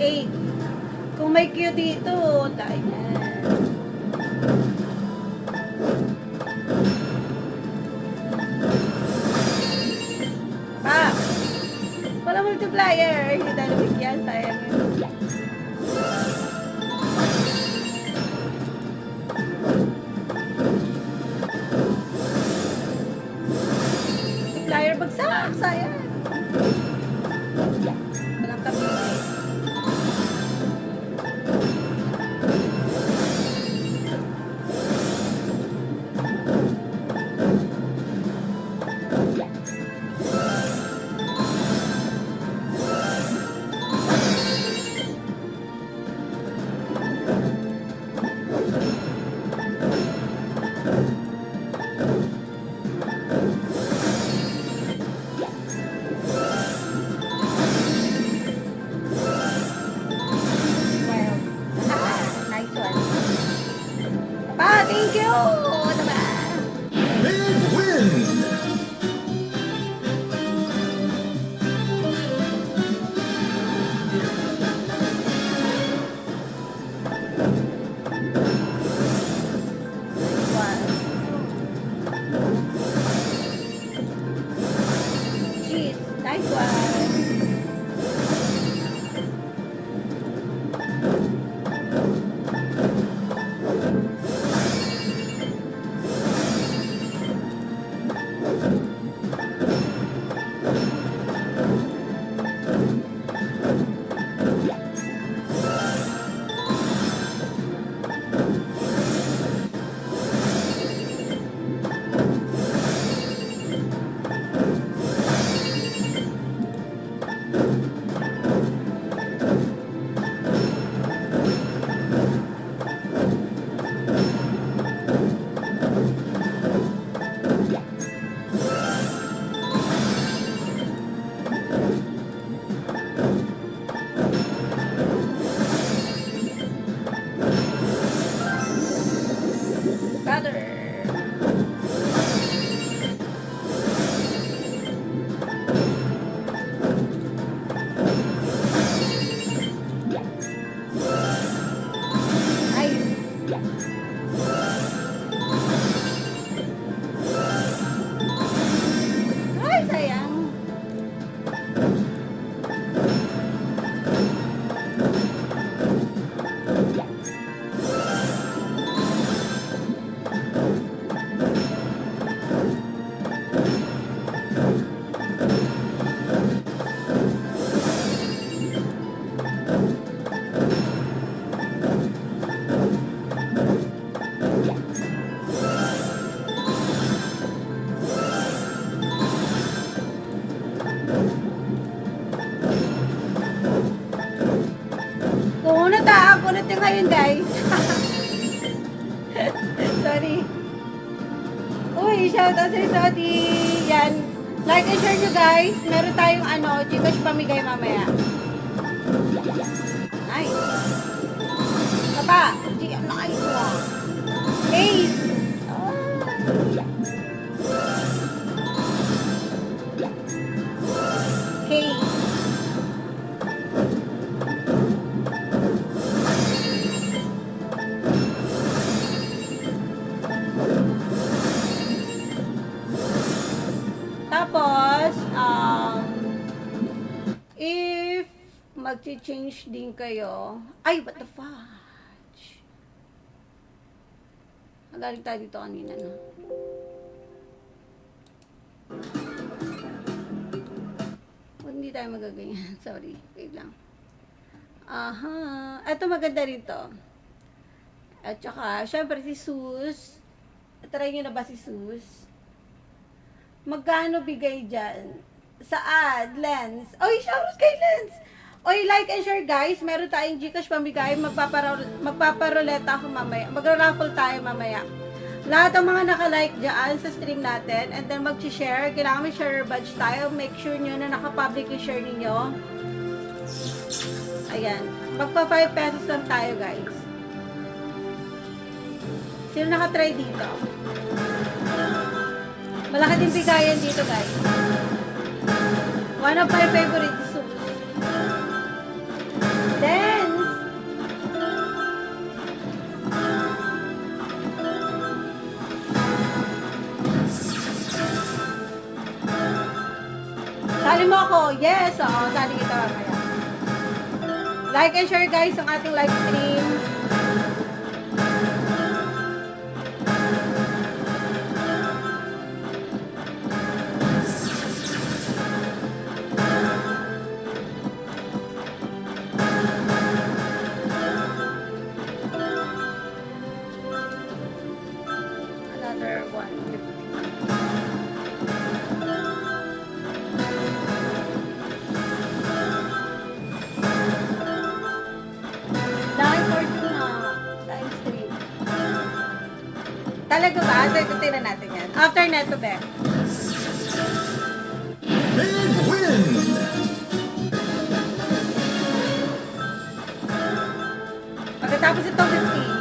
8. Kung may Q dito, tayo yan. Pa! Wala multiplier. Hindi tayo bigyan. Sayang yun. Multiplier bagsak. Sayang. Walang kabili. Thank you! Diba? Big win! Jeez, nice one. Ay, sayang. Kunat yung ngayon, guys. Sorry. Uy, shoutout sa Sodi. Yan. Like and share nyo, guys. Meron tayong Gcash pamigay mamaya. Nice. Papa. Nice one. Ace. Okay. Tapos, if mag-change din kayo, ay, what the fudge? Magaling tayo dito kanina, no? Hindi tayo magaganyan. Sorry. Wait lang. Aha. Ito maganda rito. At saka, syempre si Sus. Try nyo na ba si Sus? Magkano bigay dyan? Sa ad, Lens. Oy, shoutout kay Lens! Oy, like and share, guys. Meron tayong Gcash pamigay. Magpaparoleta ako mamaya. Magra-raffle tayo mamaya. Lahat ng mga naka-like dyan sa stream natin, and then mag-share, kailangan may share badge tayo. Make sure nyo na naka-public yung share ninyo. Ayan. Magpa 5 pesos lang tayo, guys. Sino naka-try dito? Malaki din bigayan dito, guys. One of my favorite soups. Then, ako. Yes, oo. Sali kita mamaya. Like and share guys ang ating live stream. Another 150. Dahil fortune na. Times 3. Talaga ba? Ito, tingnan natin yan. After neto, be. Big win! Pagkatapos ito, 50.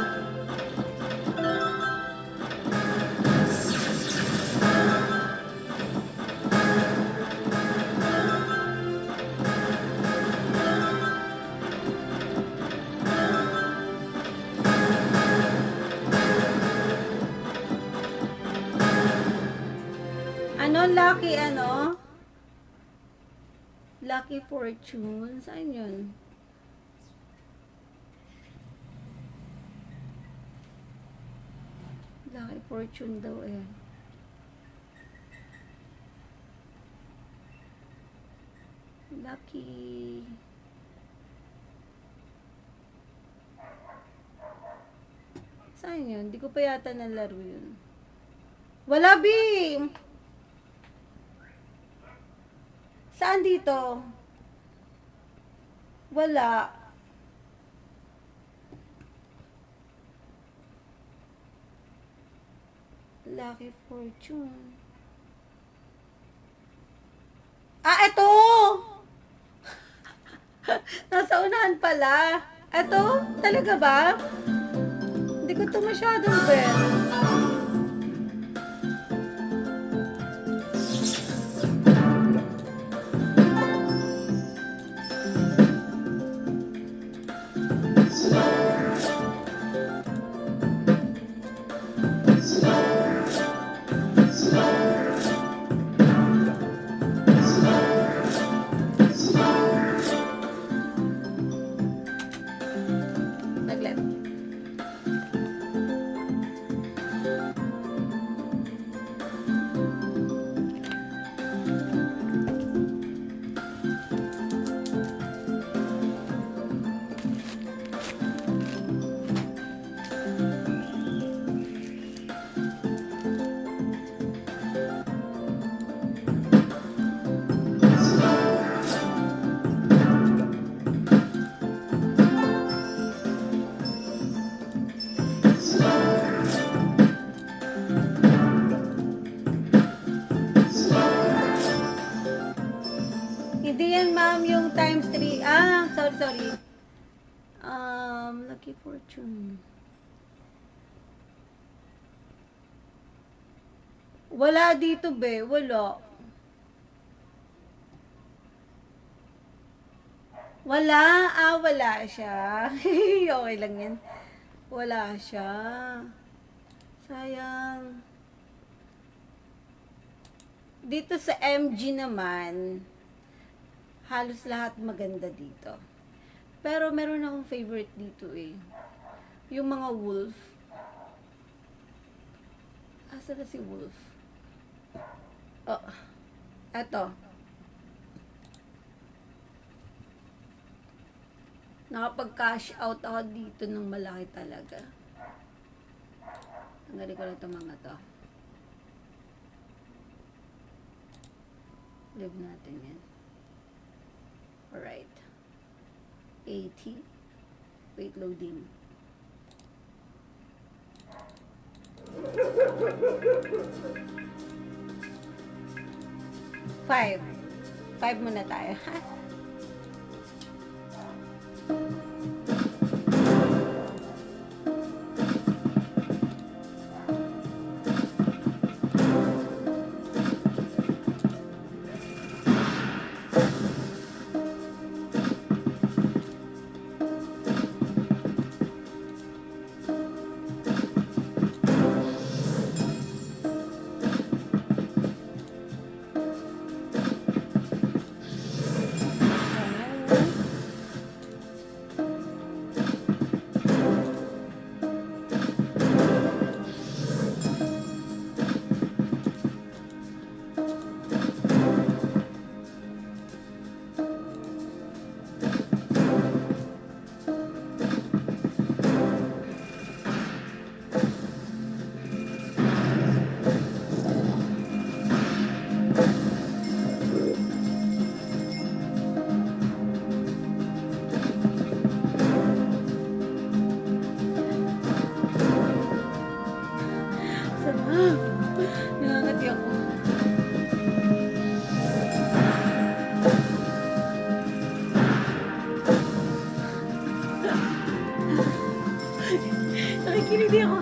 Ano, lucky, ano? Lucky fortune. Saan yun? Lucky fortune daw eh. Lucky. Saan yun? Hindi ko pa yata nalaro yun. Wala, Bim! Saan dito? Wala. Lucky fortune. Ah, eto! Nasa unahan pala. Eto? Talaga ba? Hindi ko to masyadong bet. Naglet. Hindi yan, ma'am, yung times 3. Ah, sorry. Lucky fortune. Wala dito, be. Wala. Wala. Ah, wala siya. Okay lang yan. Wala siya. Sayang. Dito sa MG naman, halos lahat maganda dito. Pero meron akong favorite dito eh. Yung mga wolf. Asa na si wolf? Oh, eto. Nakapag-cash out ako dito ng malaki talaga. Tanggalin ko lang itong mga to. Leave natin yan. Alright. 80. Wait, loading. Five. 5 muna tayo. Nakikinig din ako.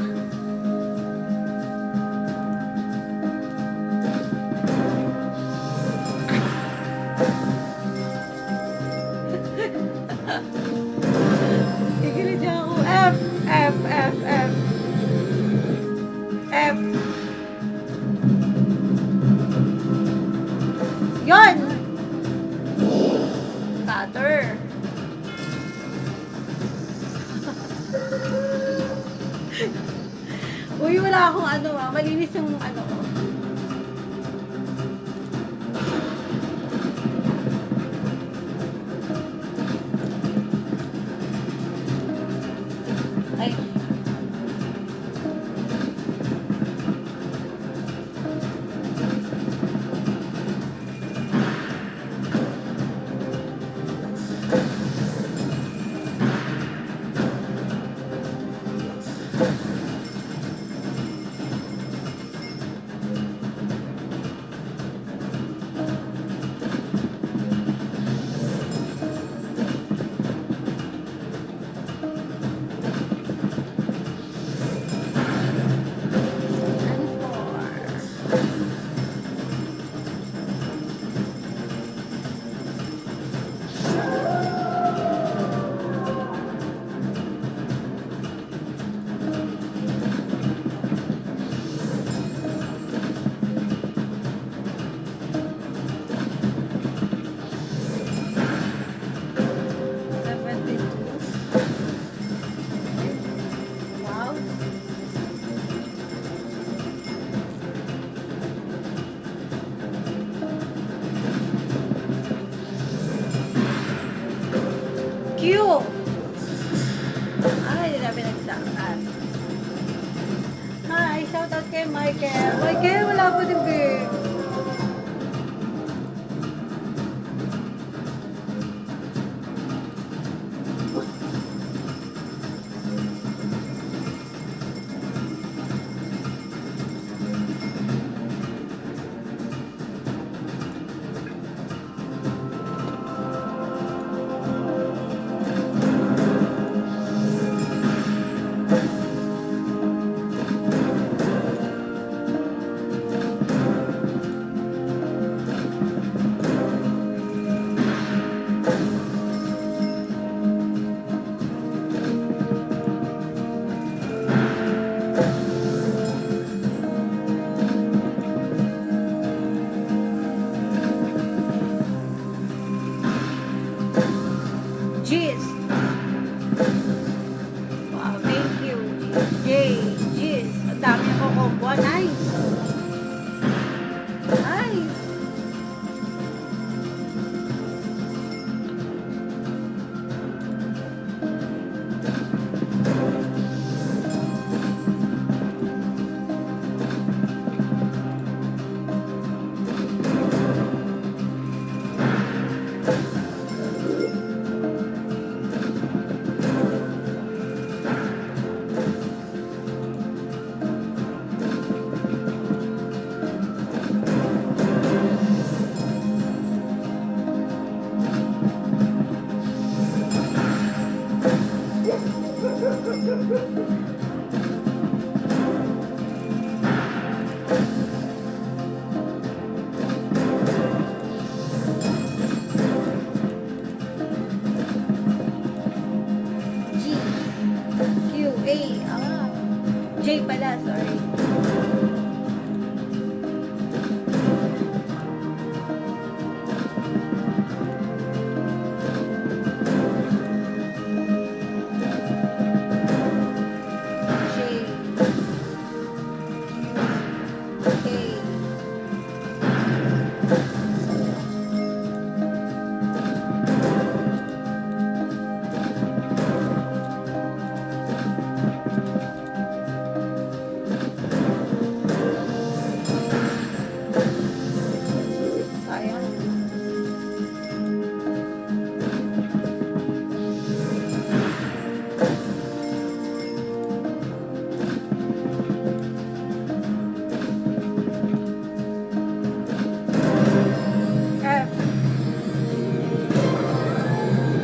Nakikinig din ako. F, F, F, F. F. Yun! Cutter. Uy, wala akong ano malinis yung ano ko. Ay. Wow. Q. Ay, hindi namin nagsakan. Hi, shoutout kay Michael. Michael, wala po din, babe. Jeez. Wow, thank you. J. Jeez. Ang dami ko combo. Nice. Nice. J pala, sorry.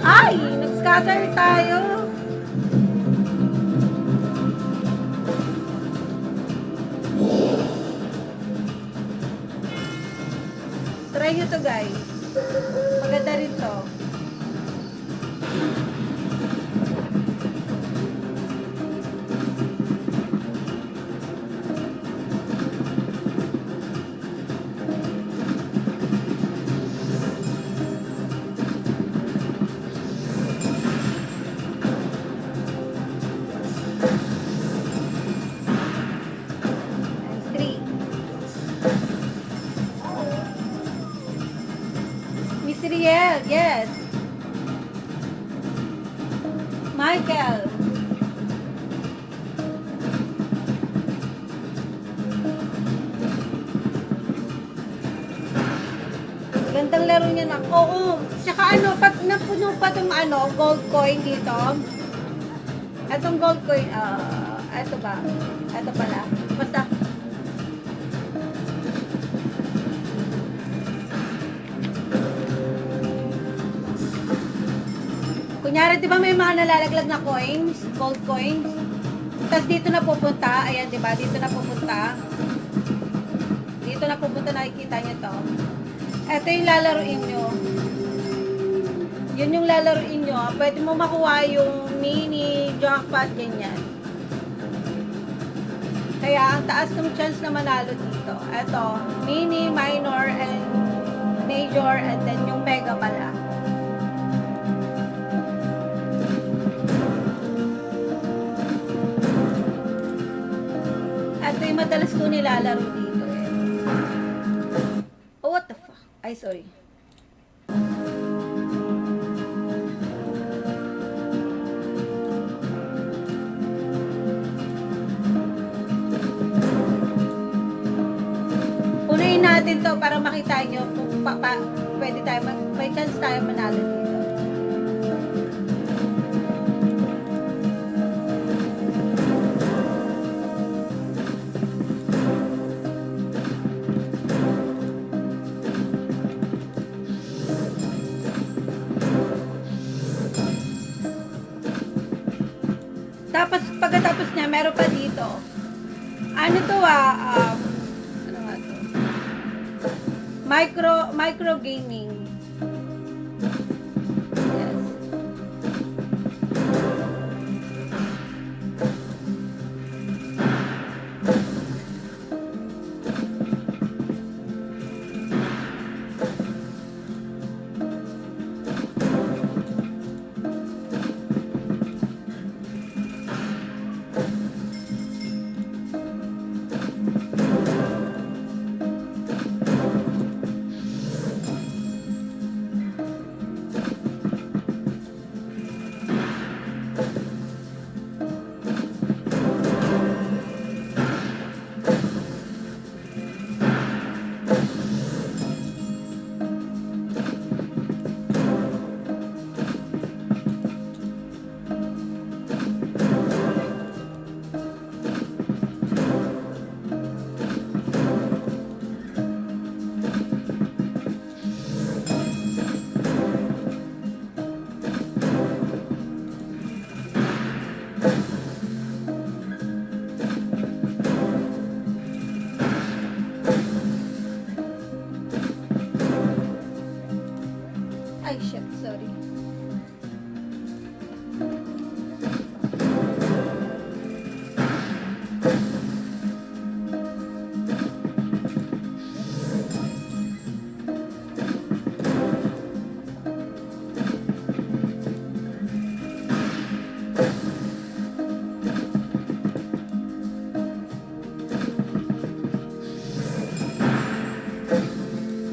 Ay! Nag-scatter tayo. Try nyo to guys. Maganda rin to. Three. Miss Riel, yes. Michael. Gandang laro niya na. Oo. Tsaka ano, pag napuno pa itong ano, gold coin dito. Itong gold coin, ito ba? Ito pala. Basta, kunyari, di ba may mga nalalaglag na coins, gold coins? Tapos dito na pupunta, ayan, di ba? Dito na pupunta. Dito na pupunta, nakikita niyo to. Ito yung lalaruin nyo. Yun yung lalaruin nyo. Pwede mo makuha yung mini, jackpot, ganyan. Kaya, ang taas ng chance na manalo dito. Ito, mini, minor, and major, and then yung mega pala. Ito yung madalas ko nilalaro dito eh. Oh, what the fuck? Ay, sorry. Unahin natin to para makita nyo kung pwede tayo, may chance tayo manalo dito. Tapos, pagkatapos niya, meron pa dito. Ano to ano nga to? Micro gaming. Yes. Ay, shit, sorry.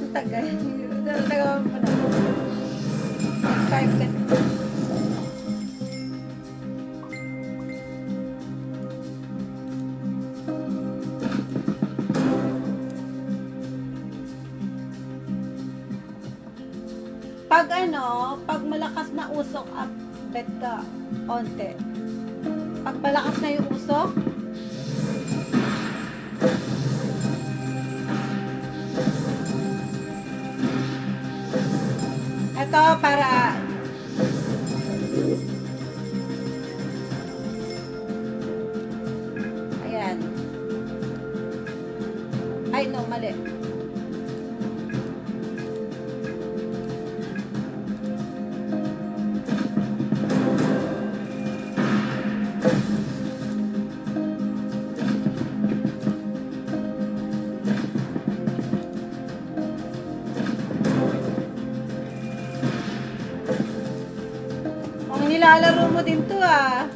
Ang tagal. Ang tagal mo na. 5 kasi. Pag ano, pag malakas na usok, bet ka, onte. Pag malakas na yung usok, ito para ayan. Ay no, mali. nilalaro mo din to ah.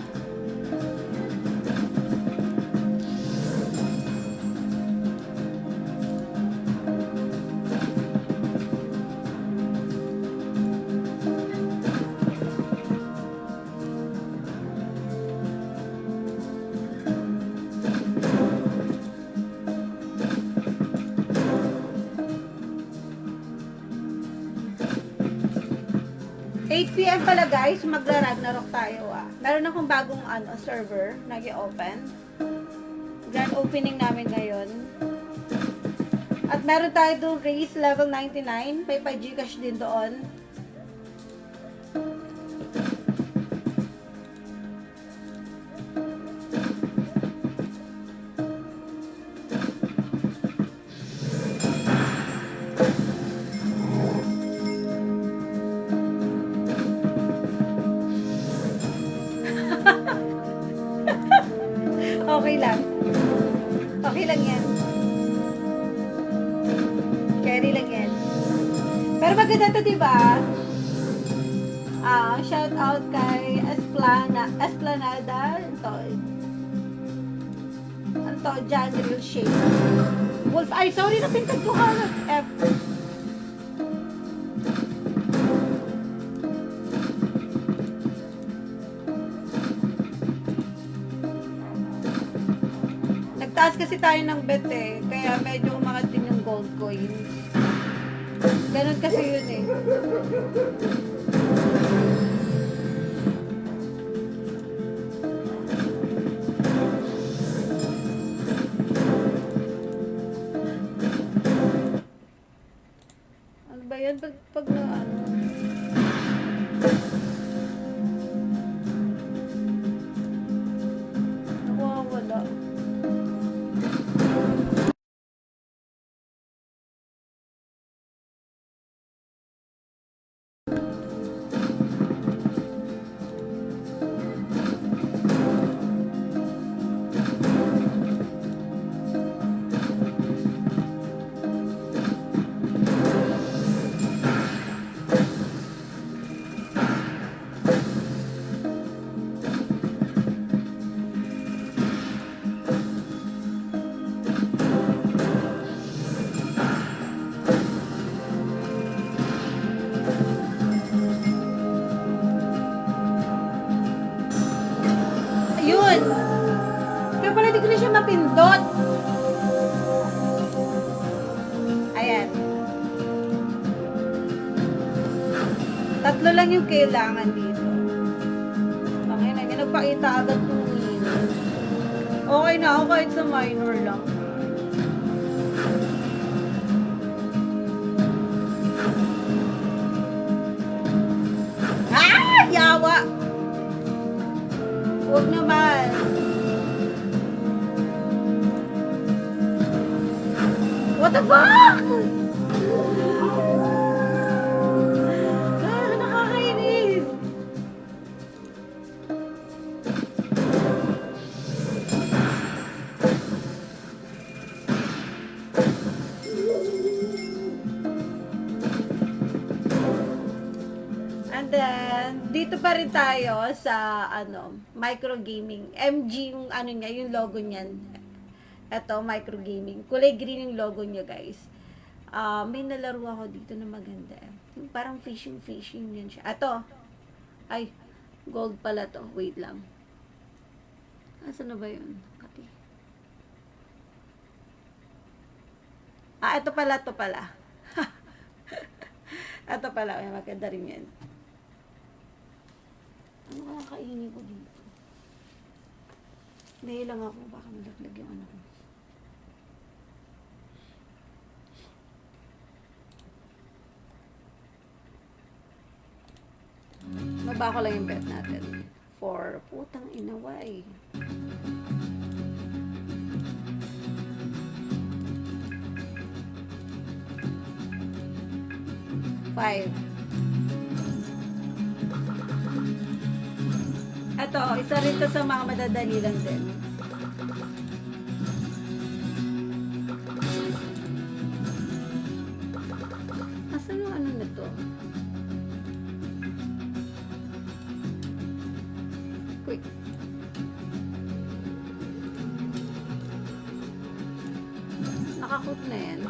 PM pala guys, magra-Ragnarok tayo ah. Meron akong bagong server, nag-open. Grand opening namin ngayon. At meron tayo doon race level 99, may pa-Gcash din doon. Okay lang. Okay lang yan. Carry lang yan. Pero maganda to, diba? Shout out kay Esplanada. Ito, John Real Shape. Wolf, ay, sorry, napintag ko ka. F. Nagtaas kasi tayo ng bet eh, kaya medyo umangat din yung gold coins. Ganun kasi yun eh. Ano ba yan? Pag na ano? Nawawala. Yun! Kaya pala di ko na siya mapindot. Ayan. Tatlo lang yung kailangan dito. Okay na, nagpakita agad kung minus. Okay na ako kahit sa minor lang. Ah! Yawa! Huwag naman. What the fuck? Nakakainis. And then, dito pa rin tayo sa, micro gaming. MG yung, niya, yung logo niyan. Ito, micro gaming. Kulay green yung logo niya, guys. May nalaro ako dito na maganda. Yung parang fishing yan siya. Ito. Ay, gold pala to. Wait lang. Asan na ba yun? Kati. Ito pala, ito pala. Ito pala. May maganda rin yan. Ano kaya kainin ko dito? Dahil lang ako, baka malaglag yung ano ko. Maba ko lang yung bet natin. For putang inaway. Five. Ito, isa rin to sa mga madadali lang din. Asan yung ano na to? Quick. Nakakook na yan.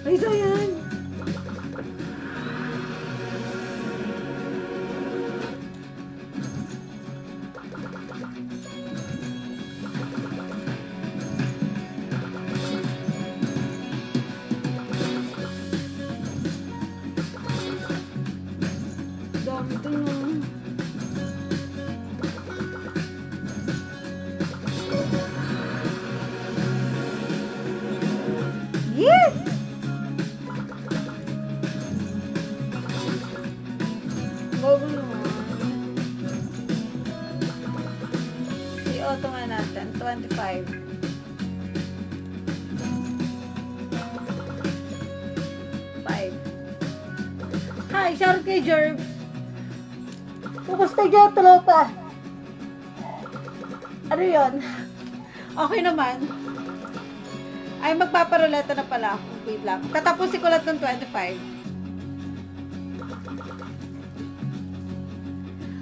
Ay, so yan. Dami ito no. Yes! Bago naman. I-auto nga natin. 25. 5. Hi, shout out kay Jerv. Kumusta dyan, tropa? Ano yun? Okay naman. Ay, magpaparuleta na pala ako. Wait lang. Tatapusin ko lang ng 25.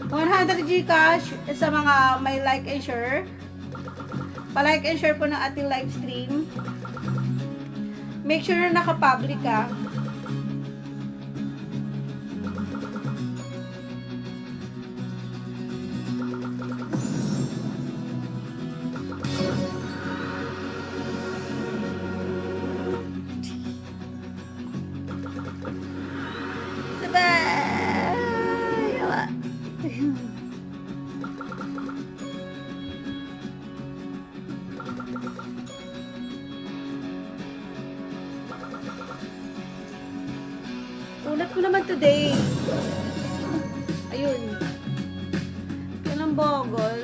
100 Gcash sa mga may like and share. Pa-like and share po ng ating live stream. Make sure na naka-public ka. Sabay! Yawa. Ulat ko naman today. Ayun. Yan ang bogol.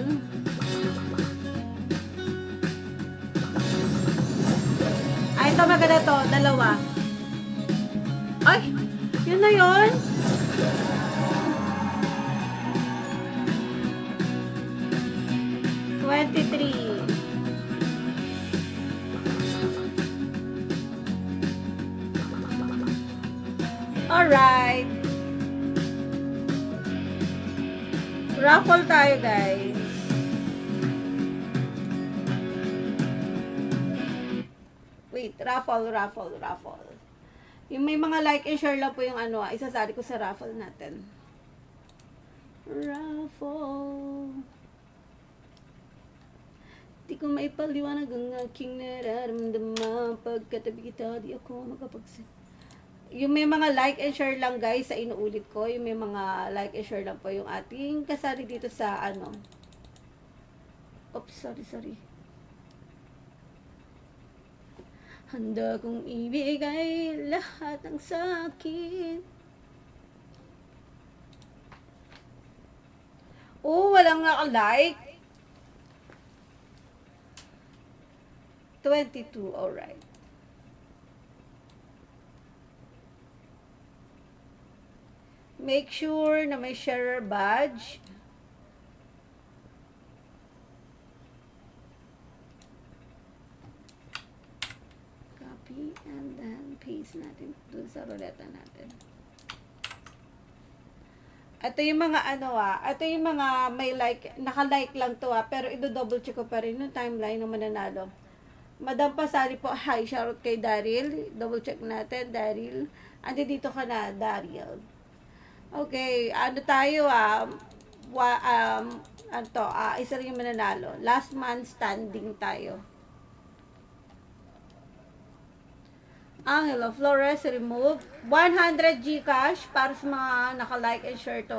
Ay, ito maganda to. Dalawa. Ay! Yun na yun. $23. Alright. Raffle tayo, guys. Wait, raffle. Yung may mga like and share lang po yung ano, isasali ko sa raffle natin. Raffle. Di ko maipaliwanag ang aking nararamdaman. Pagkatabi kita, di ako makapagsin. Yung may mga like and share lang, guys, sa inuulit ko. Yung may mga like and share lang po yung ating kasali dito sa ano. Oops, sorry. Handa kong ibigay lahat ng sakin. Oh, walang naka-like. 22, alright. Make sure na may sharer badge. Copy and then paste natin dun sa ruleta natin. Ito yung mga ito yung mga may like, naka-like lang to pero i-double check ko pa rin yung timeline ng mananalo. Madam Pasali po, hi, shoutout kay Daryl. Double check natin, Daryl. Andi dito ka na, Daryl. Okay, tayo isa rin yung mananalo. Last man standing tayo. Angelo Flores, remove. 100 Gcash para sa mga naka-like and share to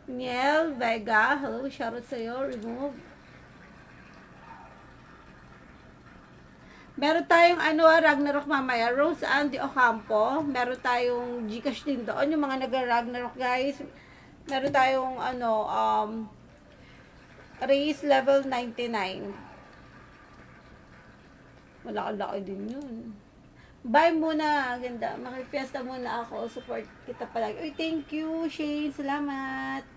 Niel Vega, hello, shoutout sa'yo, remove. Meron tayong Ragnarok mamaya. Rose Andy Ocampo. Meron tayong Gcash din doon. Yung mga nag-Ragnarok guys. Meron tayong race level 99. Malaki-laki din yun. Bye muna. Ganda. Makifiesta muna ako. Support kita palagi. Uy, thank you, Shane. Salamat.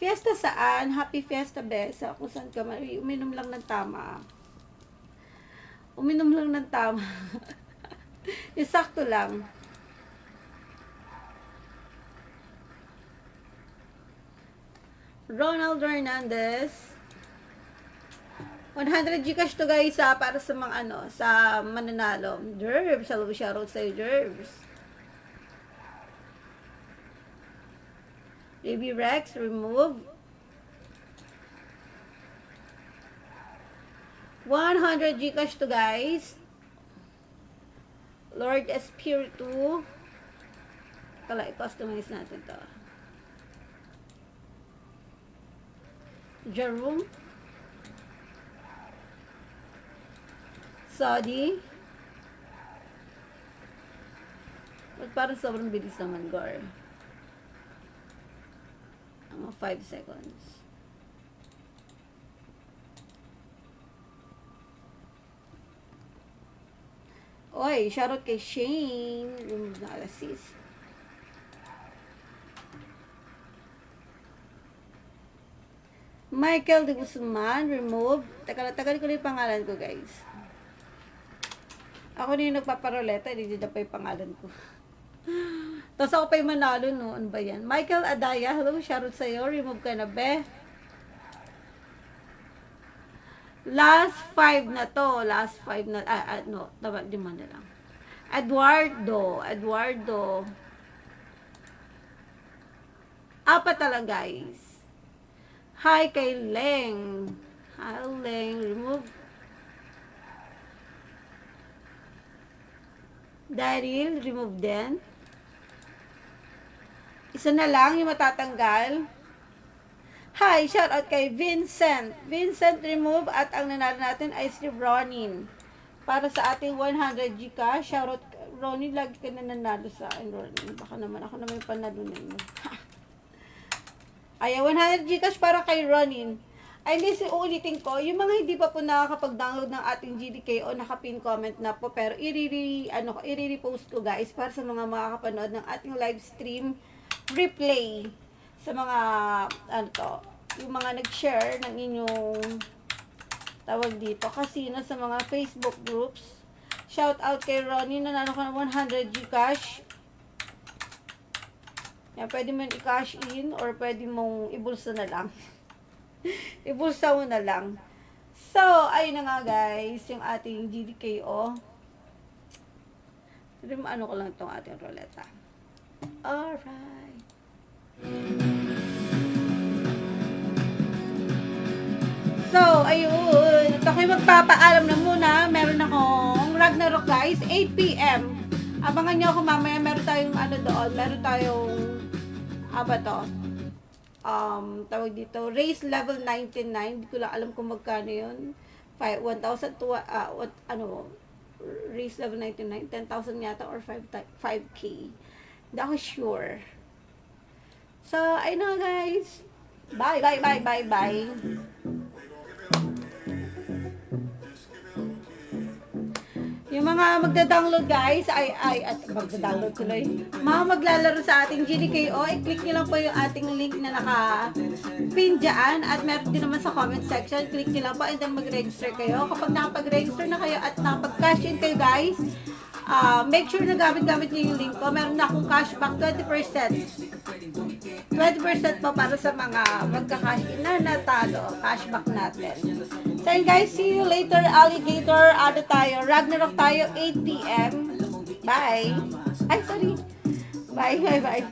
Fiesta saan? Happy Fiesta, Besa. Kung saan ka man. Uminom lang ng tama. Uminom lang ng tama. Yung sakto lang. Ronald Hernandez. 100 Gcash to guys para sa mga sa mananalo. Jerbs, hello, shoutout sa'yo, Jerbs. Baby Rex, remove. 100 Gcash to guys. Lord Espiritu. Kala, i-customize natin to. Jerome. Saudi. Ba't parang sobrang bilis naman, Gar? 5 seconds. Oy, shoutout kay Shane. Remove na assist. Michael de Guzman, remove. Tagal ko na yung pangalan ko, guys. Ako na yung nagpaparoleta, hindi na pa yung pangalan ko. Tapos ako pa yung manalo, no? Ano ba yan? Michael Adaya, hello, shoutout sa'yo. Remove ka na, be. Last 5 na to. Last 5 na. No. Lima na lang. Eduardo. Apat lang, guys. Hi kay Leng. Hi, Leng. Remove. Daryl, remove din. Isa na lang yung matatanggal. Hi, shout out kay Vincent. Vincent, remove. At ang nanalo natin ay si Ronin. Para sa ating 100 Gcash. Shout out, Ronin, lagi ka na nanalo sa akin, Ronin. Baka naman ako naman yung panalunan mo. Ay, 100 Gcash para kay Ronin. Ay, ulitin ko, yung mga hindi pa po nakakapag-download ng ating GDK o nakapin comment na po, pero i-repost ko guys para sa mga makakapanood ng ating live stream replay. Sa mga, yung mga nag-share ng inyong tawag dito, casino sa mga Facebook groups. Shout out kay Ronnie, nanalo ka ng 100 Gcash. Yan, pwede mo i-cash in or pwede mong ibulsa na lang. Ibulsa mo na lang. So, ayun na nga guys, yung ating GDKO. Ano ko lang itong ating roleta. Alright. So, ayun. At ako'y magpapaalam na muna. Meron akong Ragnarok guys, 8 PM. Abangan nyo ako mamaya. Meron tayong doon. Meron tayong tawag dito, race level 99. Hindi ko lang alam kung magkano yun. 1,000 to, race level 99. 10,000 yata or 5K. Hindi ako sure. So, ayun na guys. Bye. Yung mga magda-download guys, magda-download tuloy. Mga maglalaro sa ating GDKO, i-click nyo lang po yung ating link na naka-pin dyan. At meron din naman sa comment section, click nyo lang po and then mag-register kayo. Kapag nakapag-register na kayo at nakapag-cash in kayo guys, make sure na gamit-gamit nyo yung link ko. Meron na akong cashback 20%. 20% po para sa mga magka-cash in na natalo. Cashback natin. So guys, see you later, alligator. Tayo, Ragnarok tayo, 8 PM. Bye. Ay, sorry. Bye.